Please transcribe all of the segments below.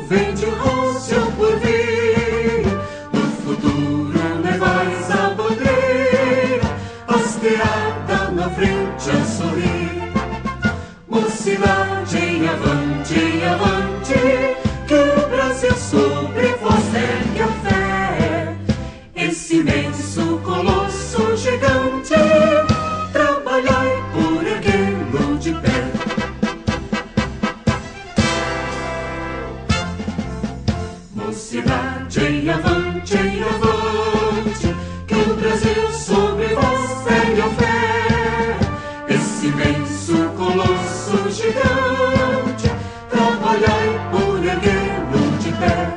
vende o rosto por vir. No futuro levais a bandeira, hasteada na frente a sorrir. Mocidade, avante, avante, que o Brasil sobre vós ergue a fé. Esse imenso colosso gigante, trabalhai por erguê-lo de pé. Mocidade, avante, avante, que o Brasil sobre vós ergue a fé. Esse imenso colosso gigante, trabalhai por erguê-lo de pé.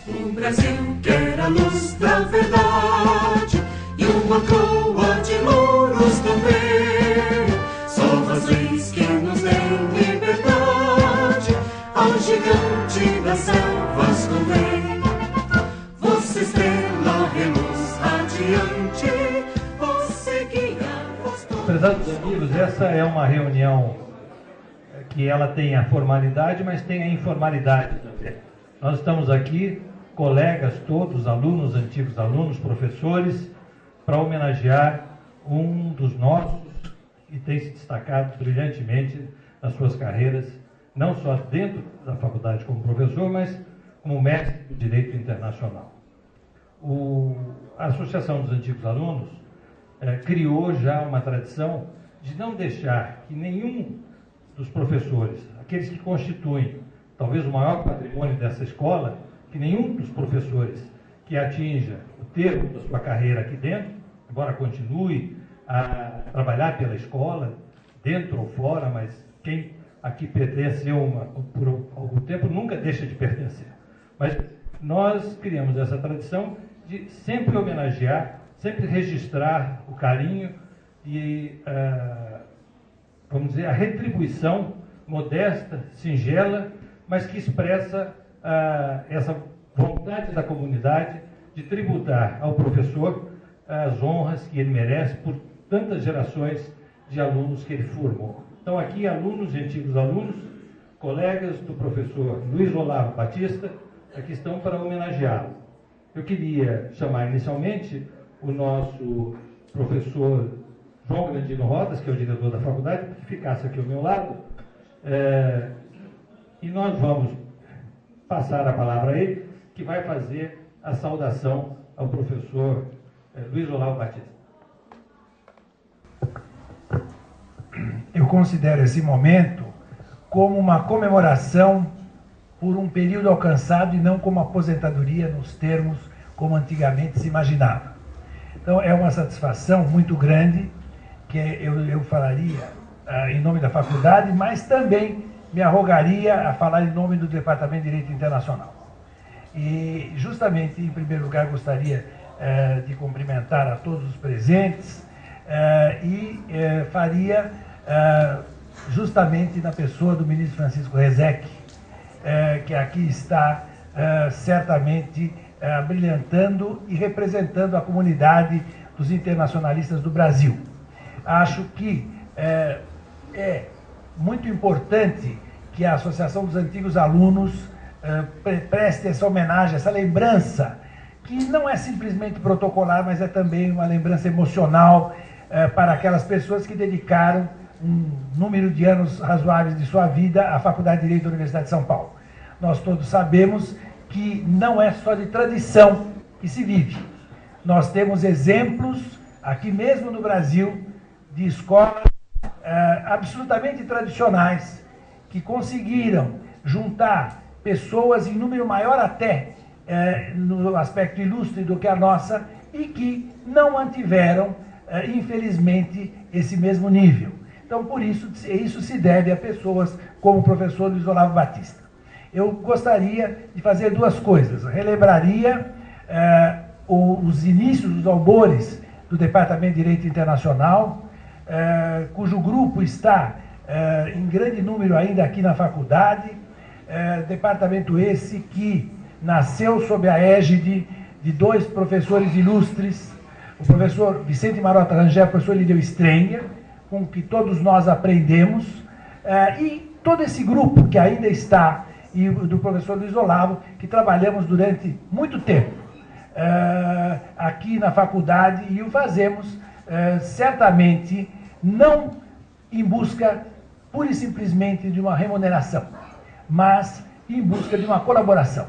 O Brasil quer a luz da verdade e uma coroa de louros também. Só as leis que nos deem liberdade ao gigante das selvas convém. Você estrela, reluz radiante, você guia os todos. Prezados amigos, essa é uma reunião que ela tem a formalidade, mas tem a informalidade também. Nós estamos aqui, colegas todos, alunos, antigos alunos, professores, para homenagear um dos nossos que tem se destacado brilhantemente nas suas carreiras, não só dentro da faculdade como professor, mas como mestre do Direito Internacional. A Associação dos Antigos Alunos criou já uma tradição de não deixar que nenhum dos professores, aqueles que constituem talvez o maior patrimônio dessa escola, que nenhum dos professores que atinja o termo da sua carreira aqui dentro, embora continue a trabalhar pela escola, dentro ou fora, mas quem aqui pertenceu por algum tempo nunca deixa de pertencer. Mas nós criamos essa tradição de sempre homenagear, sempre registrar o carinho e, vamos dizer, a retribuição modesta, singela, mas que expressa essa vontade da comunidade de tributar ao professor as honras que ele merece por tantas gerações de alunos que ele formou. Então aqui alunos e antigos alunos, colegas do professor Luiz Olavo Batista, aqui estão para homenageá-lo. Eu queria chamar inicialmente o nosso professor João Grandino Rodas, que é o diretor da faculdade, que ficasse aqui ao meu lado, e nós vamos passar a palavra a ele, que vai fazer a saudação ao professor Luiz Olavo Batista. Eu considero esse momento como uma comemoração por um período alcançado e não como aposentadoria nos termos como antigamente se imaginava. Então é uma satisfação muito grande que eu falaria em nome da faculdade, mas também me arrogaria a falar em nome do Departamento de Direito Internacional. E justamente, em primeiro lugar, gostaria de cumprimentar a todos os presentes faria justamente na pessoa do ministro Francisco Rezec, que aqui está certamente brilhantando e representando a comunidade dos internacionalistas do Brasil. Acho que é muito importante que a Associação dos Antigos Alunos preste essa homenagem, essa lembrança, que não é simplesmente protocolar, mas é também uma lembrança emocional para aquelas pessoas que dedicaram um número de anos razoáveis de sua vida à Faculdade de Direito da Universidade de São Paulo. Nós todos sabemos que não é só de tradição que se vive. Nós temos exemplos, aqui mesmo no Brasil, de escolas absolutamente tradicionais, que conseguiram juntar pessoas em número maior até no aspecto ilustre do que a nossa e que não mantiveram, infelizmente, esse mesmo nível. Então, por isso se deve a pessoas como o professor Luiz Olavo Batista. Eu gostaria de fazer duas coisas. Relembraria os inícios dos albores do Departamento de Direito Internacional, cujo grupo está em grande número ainda aqui na faculdade, departamento esse que nasceu sob a égide de dois professores ilustres, o professor Vicente Marota Rangel, o professor Lídio Strenger, com que todos nós aprendemos, e todo esse grupo que ainda está, e do professor Luiz Olavo, que trabalhamos durante muito tempo aqui na faculdade, e o fazemos certamente não em busca pura e simplesmente de uma remuneração, mas em busca de uma colaboração.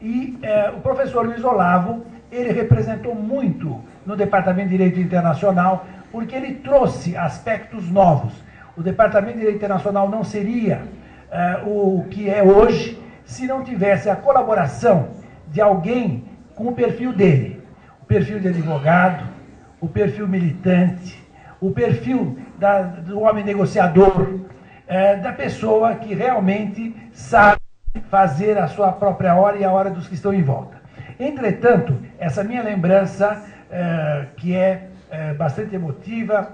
E o professor Luiz Olavo, ele representou muito no Departamento de Direito Internacional, porque ele trouxe aspectos novos. O Departamento de Direito Internacional não seria o que é hoje se não tivesse a colaboração de alguém com o perfil dele. O perfil de advogado, o perfil militante, o perfil do homem negociador, da pessoa que realmente sabe fazer a sua própria hora e a hora dos que estão em volta. Entretanto, essa minha lembrança, que é bastante emotiva,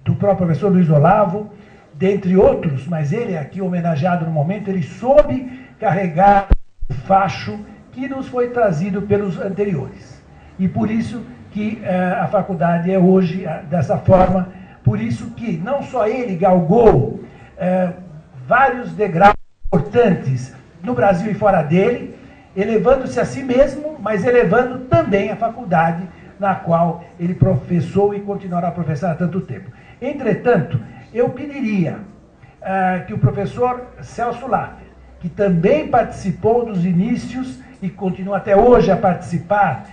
do próprio professor Luiz Olavo, dentre outros, mas ele aqui homenageado no momento, ele soube carregar o facho que nos foi trazido pelos anteriores. E por isso que a faculdade é hoje dessa forma, por isso que não só ele galgou vários degraus importantes no Brasil e fora dele, elevando-se a si mesmo, mas elevando também a faculdade na qual ele professou e continuará a professar há tanto tempo. Entretanto, eu pediria que o professor Celso Laffer, que também participou dos inícios e continua até hoje a participar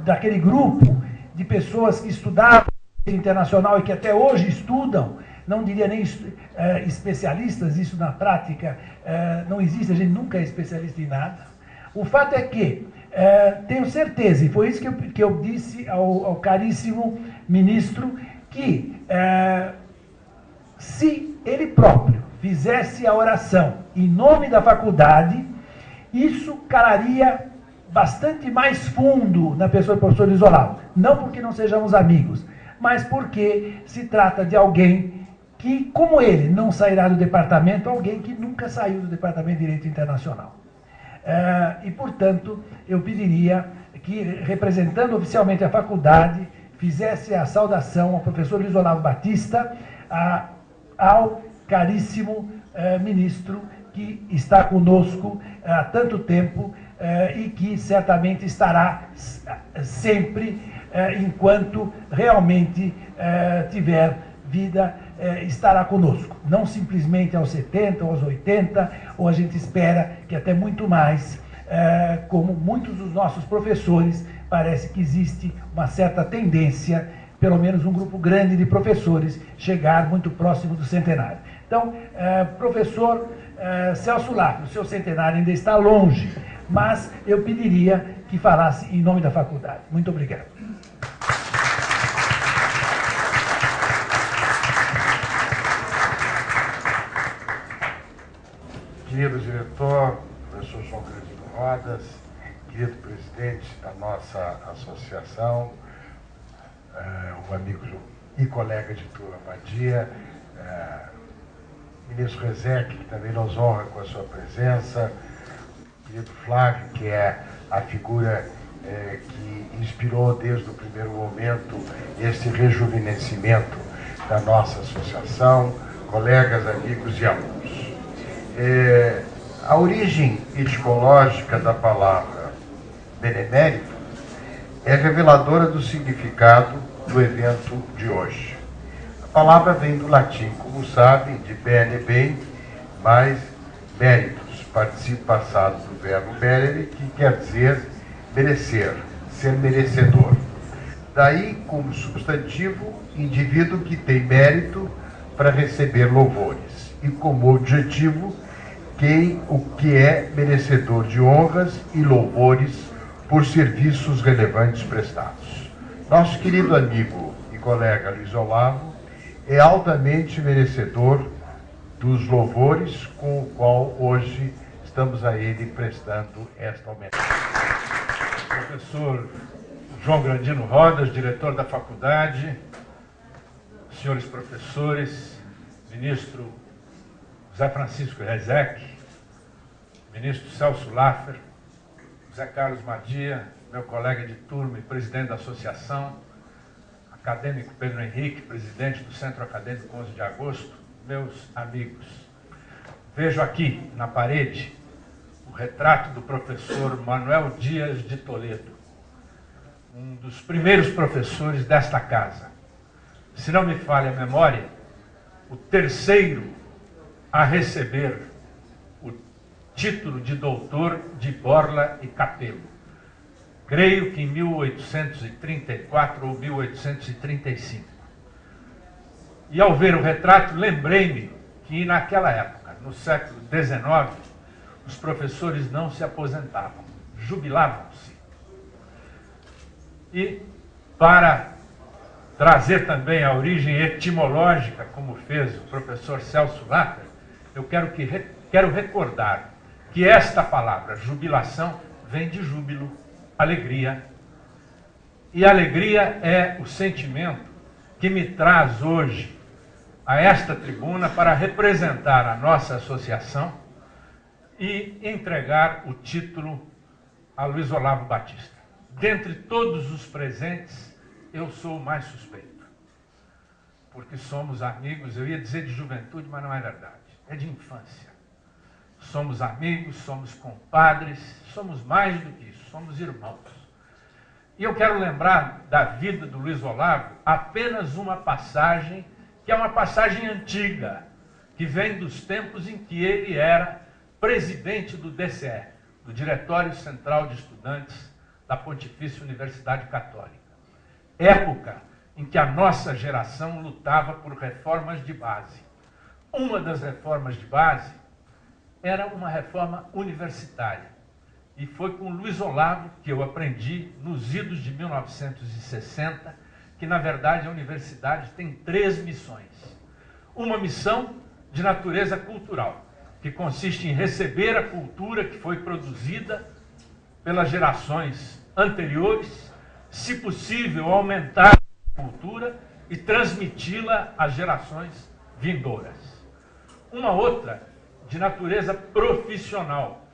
daquele grupo de pessoas que estudavam internacional e que até hoje estudam, não diria nem especialistas, isso na prática não existe, a gente nunca é especialista em nada. O fato é que tenho certeza, e foi isso que eu disse ao caríssimo ministro, que se ele próprio fizesse a oração em nome da faculdade, isso calaria bastante mais fundo na pessoa do professor Luiz Olavo. Não porque não sejamos amigos, mas porque se trata de alguém que, como ele, não sairá do departamento, alguém que nunca saiu do Departamento de Direito Internacional. E, portanto, eu pediria que, representando oficialmente a faculdade, fizesse a saudação ao professor Luiz Olavo Batista, ao caríssimo ministro que está conosco há tanto tempo e que certamente estará sempre, enquanto realmente tiver vida, estará conosco. Não simplesmente aos 70 ou aos 80, ou a gente espera que até muito mais, como muitos dos nossos professores, parece que existe uma certa tendência, pelo menos um grupo grande de professores, chegar muito próximo do centenário. Então, professor Celso Laffer, o seu centenário ainda está longe, mas eu pediria que falasse em nome da faculdade. Muito obrigado. Querido diretor, professor João Grandino Rodas, querido presidente da nossa associação, o amigo e colega de turma Badia, ministro Rezec, que também nos honra com a sua presença, querido Flávio, que é a figura que inspirou desde o primeiro momento esse rejuvenescimento da nossa associação, colegas, amigos e alunos. A origem etimológica da palavra benemérito é reveladora do significado do evento de hoje. A palavra vem do latim, como sabem, de bene, bem, mais méritos, participo passado do verbo benere, que quer dizer merecer, ser merecedor. Daí, como substantivo, indivíduo que tem mérito para receber louvores. E como adjetivo, o que é merecedor de honras e louvores por serviços relevantes prestados. Nosso querido amigo e colega Luiz Olavo é altamente merecedor dos louvores com o qual hoje estamos a ele prestando esta homenagem. Professor João Grandino Rodas, diretor da faculdade, senhores professores, ministro José Francisco Rezec, ministro Celso Laffer, José Carlos Madia, meu colega de turma e presidente da associação, acadêmico Pedro Henrique, presidente do Centro Acadêmico 11 de Agosto, meus amigos. Vejo aqui na parede o retrato do professor Manuel Dias de Toledo, um dos primeiros professores desta casa. Se não me falha a memória, o terceiro a receber o título de doutor de Borla e Capelo. Creio que em 1834 ou 1835. E ao ver o retrato, lembrei-me que naquela época, no século XIX, os professores não se aposentavam, jubilavam-se. E para trazer também a origem etimológica, como fez o professor Celso Latter, eu quero recordar que esta palavra, jubilação, vem de júbilo, alegria. E alegria é o sentimento que me traz hoje a esta tribuna para representar a nossa associação e entregar o título a Luiz Olavo Batista. Dentre todos os presentes, eu sou o mais suspeito, porque somos amigos, eu ia dizer de juventude, mas não é verdade, é de infância. Somos amigos, somos compadres, somos mais do que isso, somos irmãos. E eu quero lembrar da vida do Luiz Olavo apenas uma passagem, que é uma passagem antiga, que vem dos tempos em que ele era presidente do DCE, do Diretório Central de Estudantes da Pontifícia Universidade Católica. Época em que a nossa geração lutava por reformas de base. Uma das reformas de base era uma reforma universitária. E foi com Luiz Olavo que eu aprendi, nos idos de 1960, que na verdade a universidade tem 3 missões. Uma missão de natureza cultural, que consiste em receber a cultura que foi produzida pelas gerações anteriores, se possível aumentar a cultura e transmiti-la às gerações vindouras. Uma outra de natureza profissional,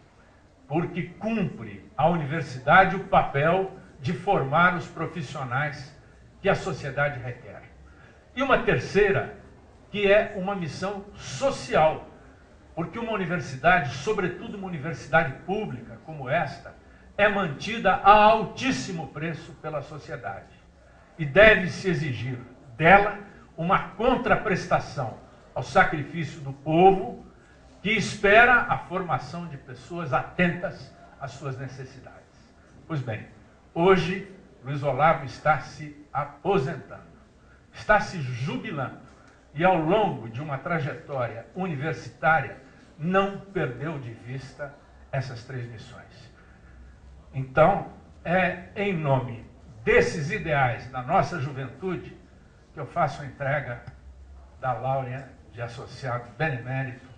porque cumpre a universidade o papel de formar os profissionais que a sociedade requer. E uma terceira, que é uma missão social, porque uma universidade, sobretudo uma universidade pública como esta, é mantida a altíssimo preço pela sociedade. E deve-se exigir dela uma contraprestação ao sacrifício do povo, que espera a formação de pessoas atentas às suas necessidades. Pois bem, hoje Luiz Olavo está se aposentando, está se jubilando, e ao longo de uma trajetória universitária não perdeu de vista essas 3 missões. Então, é em nome desses ideais da nossa juventude que eu faço a entrega da Láurea de Associado Benemérito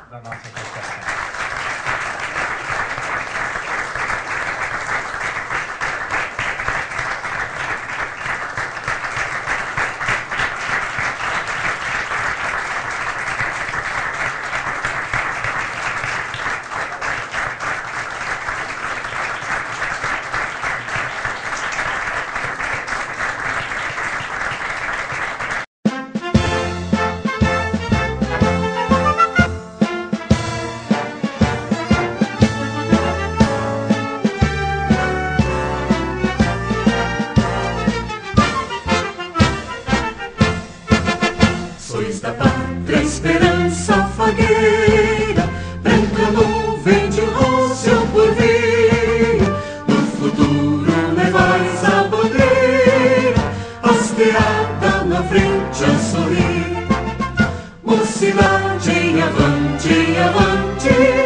da nossa associação. Sois da pátria esperança fagueira, branca nuvem de rocio por vir. No futuro levais a bandeira, hasteada na frente a sorrir. Mocidade, avante, avante.